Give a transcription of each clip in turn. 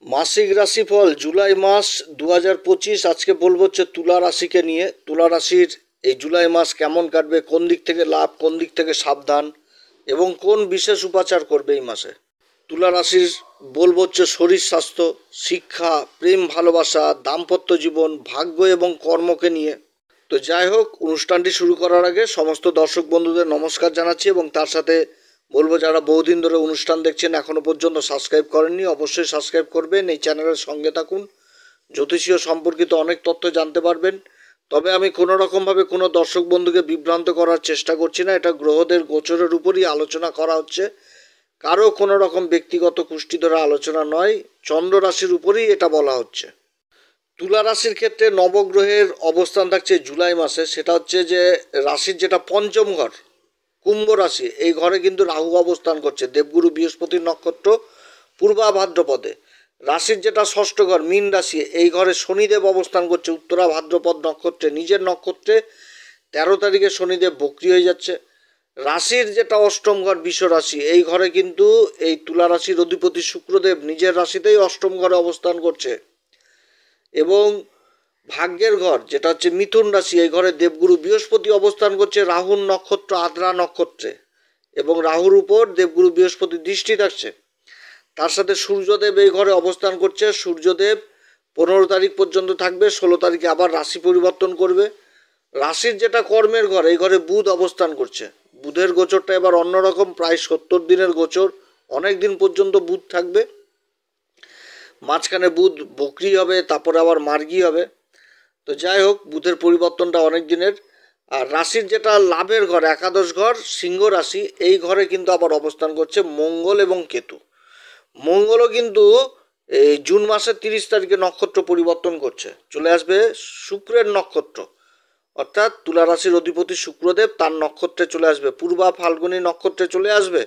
মাসিক রাশিফল জুলাই মাস 2025। আজকে বলবো হচ্ছে তুলা রাশিকে নিয়ে। তুলা রাশির এই জুলাই মাস কেমন কাটবে, কোন দিক থেকে লাভ, কোন দিক থেকে সাবধান এবং কোন বিশেষ উপাচার করবে এই মাসে। তুলা রাশির বলবো হচ্ছে শরীর স্বাস্থ্য, শিক্ষা, প্রেম ভালোবাসা, দাম্পত্য জীবন, ভাগ্য এবং কর্মকে নিয়ে। তো যাই হোক, অনুষ্ঠানটি শুরু করার আগে সমস্ত দর্শক বন্ধুদের নমস্কার জানাচ্ছি এবং তার সাথে বলবো যারা বহুদিন ধরে অনুষ্ঠান দেখছেন এখনো পর্যন্ত সাবস্ক্রাইব করেননি অবশ্যই সাবস্ক্রাইব করবেন, এই চ্যানেলের সঙ্গে থাকুন। জ্যোতিষীয় সম্পর্কিত অনেক তথ্য জানতে পারবেন। তবে আমি কোনো রকমভাবে কোনো দর্শক বন্ধুকে বিভ্রান্ত করার চেষ্টা করছি না। এটা গ্রহদের গোচরের উপরই আলোচনা করা হচ্ছে, কারো কোনো রকম ব্যক্তিগত কুষ্টি ধরা আলোচনা নয়। চন্দ্র রাশির উপরেই এটা বলা হচ্ছে। তুলা রাশির ক্ষেত্রে নবগ্রহের অবস্থান থাকছে জুলাই মাসে। সেটা হচ্ছে যে রাশির যেটা পঞ্চম ঘর, কুম্ভ রাশি, এই ঘরে কিন্তু রাহু অবস্থান করছে। দেবগুরু বৃহস্পতির নক্ষত্র পূর্বা ভাদ্রপদে। রাশির যেটা ষষ্ঠ ঘর মীন রাশি, এই ঘরে শনিদেব অবস্থান করছে উত্তরা ভাদ্রপদ নক্ষত্রে, নিজের নক্ষত্রে। 13 তারিখে শনিদেব বক্রি হয়ে যাচ্ছে। রাশির যেটা অষ্টম ঘর বৃষ রাশি, এই ঘরে কিন্তু এই তুলা রাশির অধিপতি শুক্রদেব নিজের রাশিতেই অষ্টম ঘরে অবস্থান করছে। এবং ভাগ্যের ঘর যেটা হচ্ছে মিথুন রাশি, এই ঘরে দেবগুরু বৃহস্পতি অবস্থান করছে রাহুর নক্ষত্র আদ্রা নক্ষত্রে, এবং রাহুর উপর দেবগুরু বৃহস্পতি দৃষ্টি থাকছে। তার সাথে সূর্যদেব এই ঘরে অবস্থান করছে। সূর্যদেব 15 তারিখ পর্যন্ত থাকবে, 16 তারিখে আবার রাশি পরিবর্তন করবে। রাশির যেটা কর্মের ঘর, এই ঘরে বুধ অবস্থান করছে। বুধের গোচরটা এবার অন্যরকম, প্রায় 70 দিনের গোচর, অনেক দিন পর্যন্ত বুধ থাকবে। মাঝখানে বুধ বক্রি হবে, তারপরে আবার মার্গী হবে। তো যাই হোক, বুধের পরিবর্তনটা অনেক দিনের। আর রাশির যেটা লাভের ঘর, একাদশ ঘর সিংহ রাশি, এই ঘরে কিন্তু আবার অবস্থান করছে মঙ্গল এবং কেতু। মঙ্গলও কিন্তু এই জুন মাসের 30 তারিখে নক্ষত্র পরিবর্তন করছে, চলে আসবে শুক্রের নক্ষত্র, অর্থাৎ তুলা রাশির অধিপতি শুক্রদেব তার নক্ষত্রে চলে আসবে, পূর্বা ফাল্গুনী নক্ষত্রে চলে আসবে।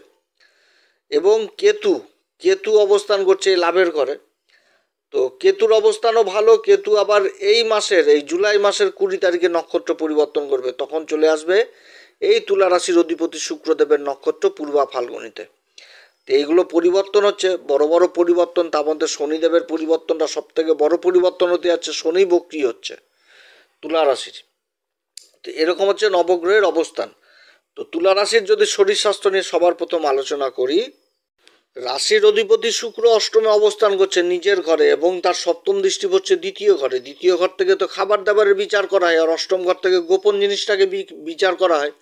এবং কেতু কেতু অবস্থান করছে এই লাভের ঘরে। তো কেতুর অবস্থানও ভালো। কেতু আবার এই মাসের, এই জুলাই মাসের 20 তারিখে নক্ষত্র পরিবর্তন করবে, তখন চলে আসবে এই তুলা রাশির অধিপতি শুক্রদেবের নক্ষত্র পূর্বা ফাল্গুনিতে। তো এইগুলো পরিবর্তন হচ্ছে, বড় বড় পরিবর্তন। তার মধ্যে শনিদেবের পরিবর্তনটা সব থেকে বড় পরিবর্তন হতে যাচ্ছে, শনি বক্রি হচ্ছে তুলা রাশির। তো এরকম হচ্ছে নবগ্রহের অবস্থান। তো তুলা রাশির যদি শরীর স্বাস্থ্য নিয়ে সবার প্রথম আলোচনা করি, রাশির অধিপতি শুক্র অষ্টমে অবস্থান করছে নিজের ঘরে, এবং তার সপ্তম দৃষ্টি পড়ছে দ্বিতীয় ঘরে। দ্বিতীয় ঘর থেকে তো খাবার দাবারের বিচার করা হয়, আর অষ্টম ঘর থেকে গোপন জিনিসটাকে বিচার করা হয়।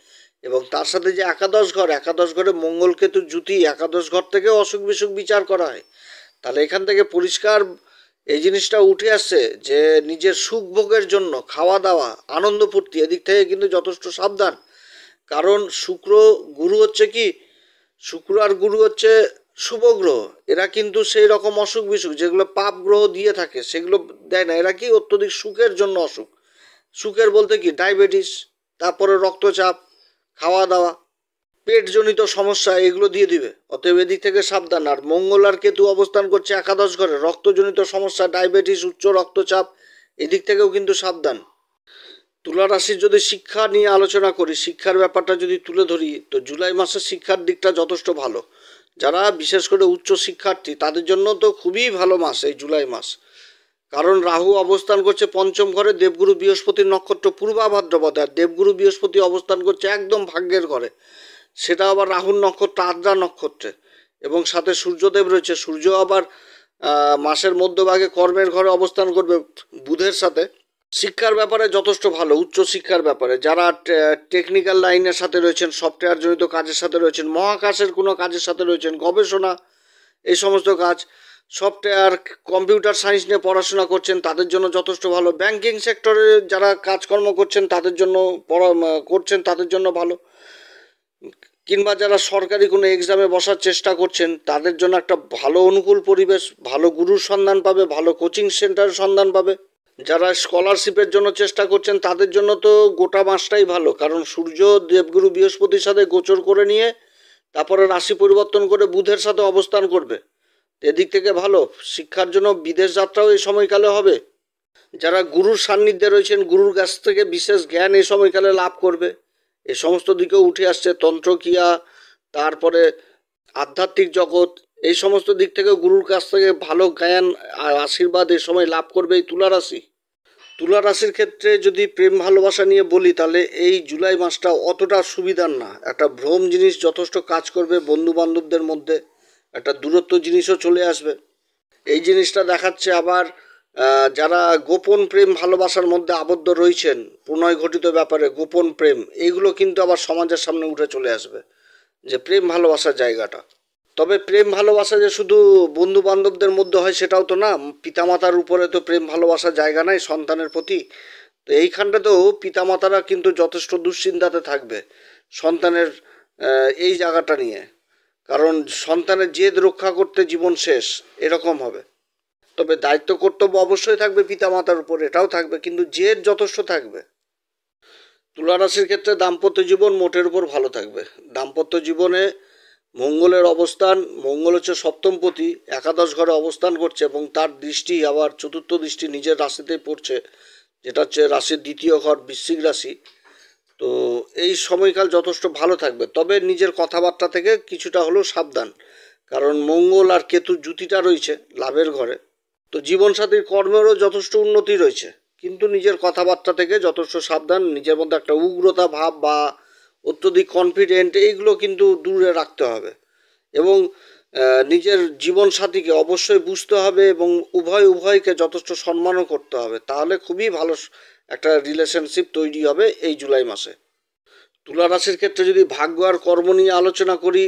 এবং তার সাথে যে একাদশ ঘর, একাদশ ঘরে মঙ্গল কেতু জুতি, একাদশ ঘর থেকে অসুখ বিসুখ বিচার করা হয়। তাহলে এখান থেকে পরিষ্কার এই জিনিসটা উঠে আসছে যে নিজের সুখ ভোগের জন্য খাওয়া দাওয়া, আনন্দ ফুর্তি, এদিক থেকে কিন্তু যথেষ্ট সাবধান। কারণ শুক্র গুরু হচ্ছে কি, শুক্র আর গুরু হচ্ছে শুভ গ্রহ। এরা কিন্তু সেই রকম অসুখ বিসুখ যেগুলো পাপ গ্রহ দিয়ে থাকে সেগুলো দেয় না। এরা কি অত্যধিক সুখের জন্য অসুখ, সুখের বলতে কি ডায়াবেটিস, তারপরে রক্তচাপ, খাওয়া দাওয়া, পেটজনিত সমস্যা, এগুলো দিয়ে দিবে। অতএব এদিক থেকে সাবধান। আর মঙ্গল আর কেতু অবস্থান করছে একাদশ ঘরে, রক্তজনিত সমস্যা, ডায়াবেটিস, উচ্চ রক্তচাপ, এদিক থেকেও কিন্তু সাবধান। তুলা রাশির যদি শিক্ষা নিয়ে আলোচনা করি, শিক্ষার ব্যাপারটা যদি তুলে ধরি, তো জুলাই মাসের শিক্ষার দিকটা যথেষ্ট ভালো। যারা বিশেষ করে উচ্চ শিক্ষার্থী তাদের জন্য তো খুবই ভালো মাস এই জুলাই মাস। কারণ রাহু অবস্থান করছে পঞ্চম ঘরে, দেবগুরু বৃহস্পতির নক্ষত্র পূর্বা ভাদ্রপদে, আর দেবগুরু বৃহস্পতি অবস্থান করছে একদম ভাগ্যের ঘরে, সেটা আবার রাহুর নক্ষত্র আদ্রা নক্ষত্রে। এবং সাথে সূর্যদেব রয়েছে। সূর্য আবার মাসের মধ্যভাগে কর্মের ঘরে অবস্থান করবে বুধের সাথে। শিক্ষার ব্যাপারে যথেষ্ট ভালো, উচ্চ শিক্ষার ব্যাপারে যারা টেকনিক্যাল লাইনের সাথে রয়েছেন, সফটওয়্যার জনিত কাজের সাথে রয়েছেন, মহাকাশের কোনো কাজের সাথে রয়েছেন, গবেষণা, এই সমস্ত কাজ, সফটওয়্যার, কম্পিউটার সায়েন্স নিয়ে পড়াশোনা করছেন, তাদের জন্য যথেষ্ট ভালো। ব্যাংকিং সেক্টরে যারা কাজকর্ম করছেন তাদের জন্য করছেন তাদের জন্য ভালো। কিংবা যারা সরকারি কোনো এক্সামে বসার চেষ্টা করছেন তাদের জন্য একটা ভালো অনুকূল পরিবেশ, ভালো গুরুর সন্ধান পাবে, ভালো কোচিং সেন্টারের সন্ধান পাবে। যারা স্কলারশিপের জন্য চেষ্টা করছেন তাদের জন্য তো গোটা মাসটাই ভালো, কারণ সূর্য দেবগুরু বৃহস্পতির সাথে গোচর করে নিয়ে তারপরে রাশি পরিবর্তন করে বুধের সাথে অবস্থান করবে। এদিক থেকে ভালো। শিক্ষার জন্য বিদেশ যাত্রাও এই সময়কালে হবে। যারা গুরুর সান্নিধ্যে রয়েছেন, গুরুর কাছ থেকে বিশেষ জ্ঞান এই সময়কালে লাভ করবে। এই সমস্ত দিকেও উঠে আসছে তন্ত্রক্রিয়া, তারপরে আধ্যাত্মিক জগৎ, এই সমস্ত দিক থেকে গুরুর কাছ থেকে ভালো জ্ঞান আর আশীর্বাদ এই সময় লাভ করবে এই তুলা রাশি। তুলা রাশির ক্ষেত্রে যদি প্রেম ভালোবাসা নিয়ে বলি, তাহলে এই জুলাই মাসটা অতটা সুবিধার না। একটা ভ্রম জিনিস যথেষ্ট কাজ করবে, বন্ধু বান্ধবদের মধ্যে একটা দূরত্ব জিনিসও চলে আসবে। এই জিনিসটা দেখাচ্ছে। আবার যারা গোপন প্রেম ভালোবাসার মধ্যে আবদ্ধ রয়েছেন, প্রণয় ঘটিত ব্যাপারে গোপন প্রেম, এইগুলো কিন্তু আবার সমাজের সামনে উঠে চলে আসবে, যে প্রেম ভালোবাসার জায়গাটা। তবে প্রেম ভালোবাসা যে শুধু বন্ধু বান্ধবদের মধ্যে হয় সেটাও তো না। পিতামাতার উপরে তো প্রেম ভালোবাসার জায়গা নাই সন্তানের প্রতি। তো এইখানটাতেও পিতামাতারা কিন্তু যথেষ্ট দুশ্চিন্তাতে থাকবে সন্তানের এই জায়গাটা নিয়ে। কারণ সন্তানের জেদ রক্ষা করতে জীবন শেষ, এরকম হবে। তবে দায়িত্ব কর্তব্য অবশ্যই থাকবে পিতামাতার উপর, এটাও থাকবে, কিন্তু জেদ যথেষ্ট থাকবে। তুলা রাশির ক্ষেত্রে দাম্পত্য জীবন মোটের উপর ভালো থাকবে। দাম্পত্য জীবনে মঙ্গলের অবস্থান, মঙ্গল হচ্ছে সপ্তমপতি, একাদশ ঘরে অবস্থান করছে এবং তার দৃষ্টি আবার চতুর্থ দৃষ্টি নিজের রাশিতেই পড়ছে, যেটা হচ্ছে রাশির দ্বিতীয় ঘর বৃশ্চিক রাশি। তো এই সময়কাল যথেষ্ট ভালো থাকবে। তবে নিজের কথাবার্তা থেকে কিছুটা হলেও সাবধান, কারণ মঙ্গল আর কেতুর জুতিটা রয়েছে লাভের ঘরে। তো জীবনসাথীর কর্মেরও যথেষ্ট উন্নতি রয়েছে, কিন্তু নিজের কথাবার্তা থেকে যথেষ্ট সাবধান। নিজের মধ্যে একটা উগ্রতা ভাব বা অত্যধিক কনফিডেন্ট, এইগুলো কিন্তু দূরে রাখতে হবে। এবং নিজের জীবনসাথীকে অবশ্যই বুঝতে হবে এবং উভয়কে যথেষ্ট সম্মানও করতে হবে। তাহলে খুবই ভালো একটা রিলেশনশিপ তৈরি হবে এই জুলাই মাসে। তুলা রাশির ক্ষেত্রে যদি ভাগ্য আর কর্ম নিয়ে আলোচনা করি,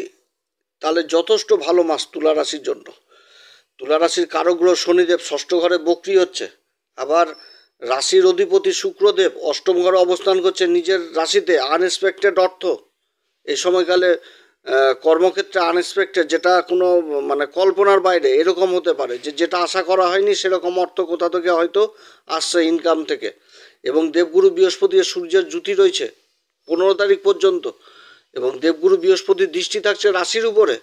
তাহলে যথেষ্ট ভালো মাস তুলা রাশির জন্য। তুলা রাশির কারগ্রহ শনিদেব ষষ্ঠ ঘরে বক্রি হচ্ছে। আবার রাশির অধিপতি শুক্রদেব অষ্টম ঘরে অবস্থান করছে নিজের রাশিতে। আনএক্সপেক্টেড অর্থ এই সময়কালে কর্মক্ষেত্রে আনএক্সপেক্টেড, যেটা কোনো মানে কল্পনার বাইরে এরকম হতে পারে, যে যেটা আশা করা হয়নি সেরকম অর্থ কোথা থেকে হয়তো আসছে ইনকাম থেকে। এবং দেবগুরু বৃহস্পতি সূর্যের জুতি রয়েছে 15 তারিখ পর্যন্ত, এবং দেবগুরু বৃহস্পতির দৃষ্টি থাকছে রাশির উপরে।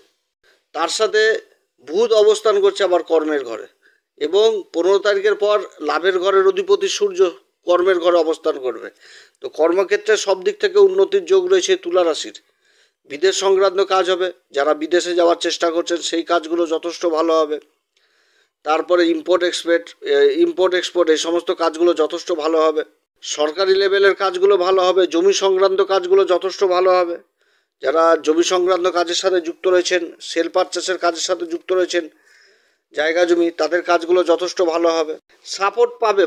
তার সাথে বুধ অবস্থান করছে আবার কর্মের ঘরে, এবং 15 তারিখের পর লাভের ঘরের অধিপতি সূর্য কর্মের ঘরে অবস্থান করবে। তো কর্মক্ষেত্রে সব দিক থেকে উন্নতির যোগ রয়েছে তুলা রাশির। বিদেশ সংক্রান্ত কাজ হবে, যারা বিদেশে যাওয়ার চেষ্টা করছেন সেই কাজগুলো যথেষ্ট ভালো হবে। তারপরে ইম্পোর্ট এক্সপোর্ট এই সমস্ত কাজগুলো যথেষ্ট ভালো হবে। সরকারি লেভেলের কাজগুলো ভালো হবে। জমি সংক্রান্ত কাজগুলো যথেষ্ট ভালো হবে। যারা জমি সংক্রান্ত কাজের সাথে যুক্ত রয়েছেন, সেল পারচেসের কাজের সাথে যুক্ত রয়েছেন, জায়গা জমি, তাদের কাজগুলো যথেষ্ট ভালো হবে। সাপোর্ট পাবে,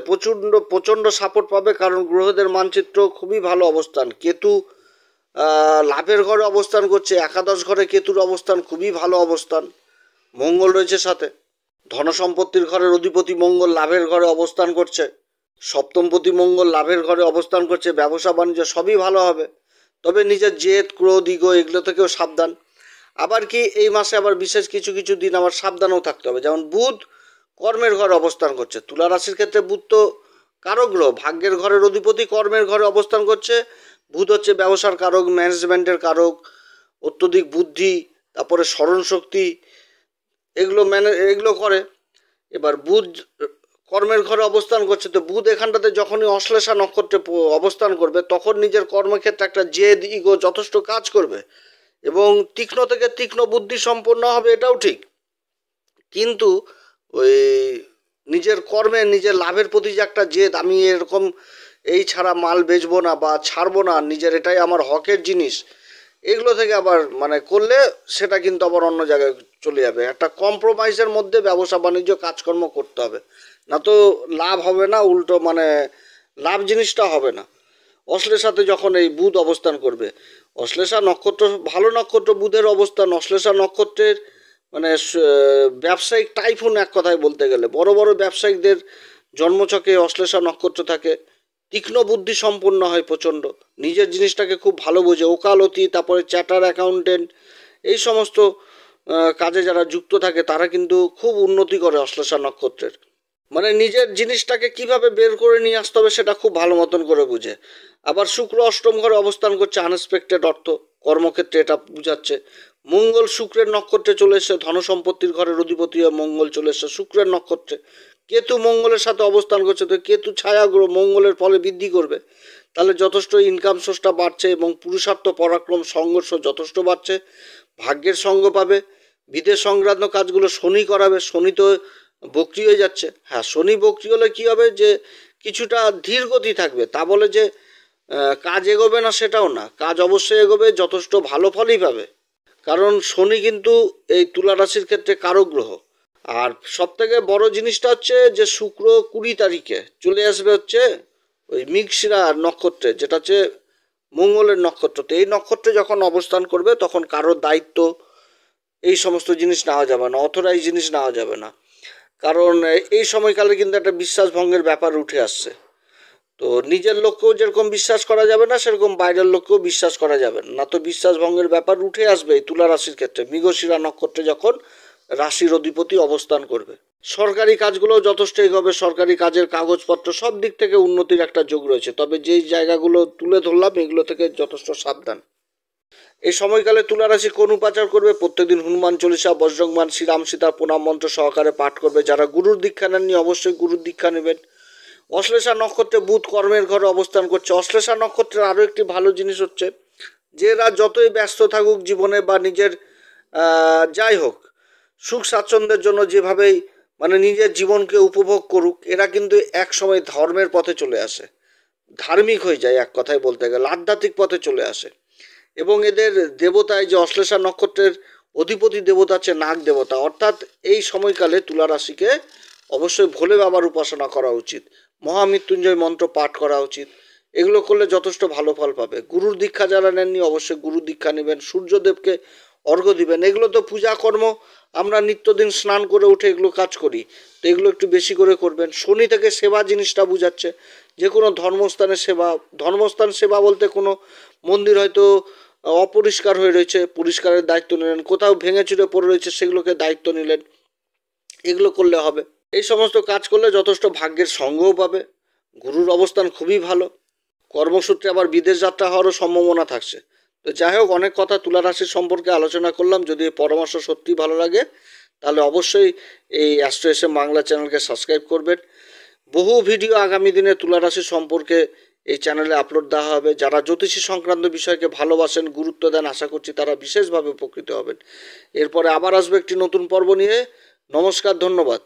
প্রচণ্ড সাপোর্ট পাবে, কারণ গ্রহদের মানচিত্র খুবই ভালো অবস্থান। কেতু লাভের ঘরে অবস্থান করছে, একাদশ ঘরে কেতুর অবস্থান খুবই ভালো অবস্থান। মঙ্গল রয়েছে সাথে, ধনসম্পত্তির ঘরের অধিপতি মঙ্গল লাভের ঘরে অবস্থান করছে, সপ্তমপতি মঙ্গল লাভের ঘরে অবস্থান করছে। ব্যবসা বাণিজ্য সবই ভালো হবে। তবে নিজের জেদ ক্রোধ ইগো এগুলো থেকেও সাবধান। আবার কি এই মাসে আবার বিশেষ কিছু কিছু দিন আবার সাবধানও থাকতে হবে। যেমন বুধ কর্মের ঘরে অবস্থান করছে। তুলা রাশির ক্ষেত্রে বুধ তো কারক গ্রহ, ভাগ্যের ঘরের অধিপতি কর্মের ঘরে অবস্থান করছে। বুধ হচ্ছে ব্যবসার কারক, ম্যানেজমেন্টের কারক, অত্যধিক বুদ্ধি, তারপরে স্মরণশক্তি, এগুলো করে। এবার বুধ কর্মের ঘরে অবস্থান করছে, তো বুধ এখানটাতে যখনই অশ্লেষা নক্ষত্রে অবস্থান করবে তখন নিজের কর্মক্ষেত্রে একটা জেদ ইগো যথেষ্ট কাজ করবে এবং তীক্ষ্ণ থেকে তীক্ষ্ণ বুদ্ধি সম্পন্ন হবে, এটাও ঠিক। কিন্তু ওই নিজের কর্মে নিজের লাভের প্রতি যে একটা জেদ, আমি এরকম এই ছাড়া মাল বেচবো না বা ছাড়বো না, নিজের এটাই আমার হকের জিনিস, এগুলো থেকে আবার মানে করলে সেটা কিন্তু আবার অন্য জায়গায় চলে যাবে। একটা কম্প্রোমাইজের মধ্যে ব্যবসা বাণিজ্য কাজকর্ম করতে হবে, না তো লাভ হবে না, উল্টো মানে লাভ জিনিসটা হবে না। অশ্লেষাতে যখন এই বুধ অবস্থান করবে, অশ্লেষা নক্ষত্র ভালো নক্ষত্র, বুধের অবস্থান অশ্লেষা নক্ষত্রের মানে ব্যবসায়িক টাইফুন, এক কথায় বলতে গেলে বড় বড় ব্যবসায়িকদের জন্মছকে অশ্লেষা নক্ষত্র থাকে। তীক্ষ্ণ বুদ্ধি সম্পন্ন হয় প্রচণ্ড, নিজের জিনিসটাকে খুব ভালো বোঝে। ওকালতি, তারপরে চ্যাটার অ্যাকাউন্টেন্ট, এই সমস্ত কাজে যারা যুক্ত থাকে তারা কিন্তু খুব উন্নতি করে অশ্লেষা নক্ষত্রের। মানে নিজের জিনিসটাকে কিভাবে বের করে নিয়ে আসতে হবে সেটা খুব ভালো মতন করে বুঝে। আবার শুক্র অষ্টম ঘরে অবস্থান করছে, আনএক্সপেক্টেড অর্থ কর্মক্ষেত্রে এটা বুঝাচ্ছে। মঙ্গল শুক্রের নক্ষত্রে চলে এসে, ধনসম্পত্তির ঘরের অধিপতি মঙ্গল চলে এসে শুক্রের নক্ষত্রে। কেতু মঙ্গলের সাথে অবস্থান করছে, তো কেতু ছায়াগ্রহ মঙ্গলের ফলে বৃদ্ধি করবে। তাহলে যথেষ্ট ইনকাম সোর্সটা বাড়ছে এবং পুরুষার্থ পরাক্রম সংঘর্ষ যথেষ্ট বাড়ছে। ভাগ্যের সঙ্গ পাবে, বিদেশ সংক্রান্ত কাজগুলো শনি করাবে। শনি তো বক্রি হয়ে যাচ্ছে। হ্যাঁ, শনি বক্রি হলে কী হবে, যে কিছুটা ধীর গতি থাকবে। তা বলে যে কাজ এগোবে না সেটাও না, কাজ অবশ্যই এগোবে, যথেষ্ট ভালো ফলই পাবে। কারণ শনি কিন্তু এই তুলা রাশির ক্ষেত্রে কারক গ্রহ। আর সবথেকে বড় জিনিসটা হচ্ছে যে শুক্র 20 তারিখে চলে আসবে হচ্ছে ওই মৃগশিরা নক্ষত্রে, যেটা হচ্ছে মঙ্গলের নক্ষত্র। তো এই নক্ষত্রে যখন অবস্থান করবে তখন কারোর দায়িত্ব এই সমস্ত জিনিস নেওয়া যাবে না, অথরাইজ জিনিস নেওয়া যাবে না। কারণ এই সময়কালে কিন্তু একটা বিশ্বাস ভঙ্গের ব্যাপার উঠে আসছে। তো নিজের লোককেও যেরকম বিশ্বাস করা যাবে না, সেরকম বাইরের লোককেও বিশ্বাস করা যাবে না। তো বিশ্বাস ভঙ্গের ব্যাপার উঠে আসবে এই তুলা রাশির ক্ষেত্রে মৃগশিরা নক্ষত্রে যখন রাশির অধিপতি অবস্থান করবে। সরকারি কাজগুলো যথেষ্ট এগোবে, সরকারি কাজের কাগজপত্র সব দিক থেকে উন্নতির একটা যোগ রয়েছে। তবে যেই জায়গাগুলো তুলে ধরলাম এগুলো থেকে যথেষ্ট সাবধান। এই সময়কালে তুলা রাশি কোন উপাচার করবে? প্রত্যেকদিন হনুমান চল্লিশা, বজ্রংবান, শ্রীরাম সীতার প্রণাম মন্ত্র সহকারে পাঠ করবে। যারা গুরুর দীক্ষা নেননি অবশ্যই গুরুর দীক্ষা নেবেন। অশ্লেষা নক্ষত্রে বুধ কর্মের ঘরে অবস্থান করছে। অশ্লেষা নক্ষত্রের আরও একটি ভালো জিনিস হচ্ছে যে এরা যতই ব্যস্ত থাকুক জীবনে বা নিজের যাই হোক সুখ স্বাচ্ছন্দ্যের জন্য যেভাবেই মানে নিজের জীবনকে উপভোগ করুক, এরা কিন্তু এক সময় ধর্মের পথে চলে আসে, ধার্মিক হয়ে যায়, এক কথায় বলতে গেলে আধ্যাত্মিক পথে চলে আসে। এবং এদের দেবতায় যে অশ্লেষা নক্ষত্রের অধিপতি দেবতা আছে নাগ দেবতা। অর্থাৎ এই সময়কালে তুলা রাশিকে অবশ্যই ভোলে বাবার উপাসনা করা উচিত, মহামৃত্যুঞ্জয় মন্ত্র পাঠ করা উচিত। এগুলো করলে যথেষ্ট ভালো ফল পাবে। গুরুর দীক্ষা যারা নেননি অবশ্যই গুরুর দীক্ষা নেবেন, সূর্যদেবকে অর্ঘ্য দিবেন। এগুলো তো পূজা কর্ম, আমরা নিত্যদিন স্নান করে উঠে এগুলো কাজ করি, তো এগুলো একটু বেশি করে করবেন। শনি থেকে সেবা জিনিসটা বুঝাচ্ছে, যে কোনো ধর্মস্থানের সেবা। ধর্মস্থান সেবা বলতে কোনো মন্দির হয়তো অপরিষ্কার হয়ে রয়েছে, পরিষ্কারের দায়িত্ব নিলেন, কোথাও ভেঙে চুরে পড়ে রয়েছে সেগুলোকে দায়িত্ব নিলেন, এগুলো করলে হবে। এই সমস্ত কাজ করলে যথেষ্ট ভাগ্যের সঙ্গও পাবে। গুরুর অবস্থান খুবই ভালো। কর্মসূত্রে আবার বিদেশ যাত্রা হওয়ারও সম্ভাবনা থাকছে। তো যাই হোক, অনেক কথা তুলা রাশির সম্পর্কে আলোচনা করলাম। যদি এই পরামর্শ সত্যিই ভালো লাগে তাহলে অবশ্যই এই অ্যাস্ট্রো এস এম বাংলা চ্যানেলকে সাবস্ক্রাইব করবেন। বহু ভিডিও আগামী দিনে তুলা রাশি সম্পর্কে এই চ্যানেলে আপলোড দেওয়া হবে। যারা জ্যোতিষী সংক্রান্ত বিষয়কে ভালোবাসেন, গুরুত্ব দেন, আশা করছি তারা বিশেষভাবে উপকৃত হবেন। এরপরে আবার আসবে একটি নতুন পর্ব নিয়ে। নমস্কার, ধন্যবাদ।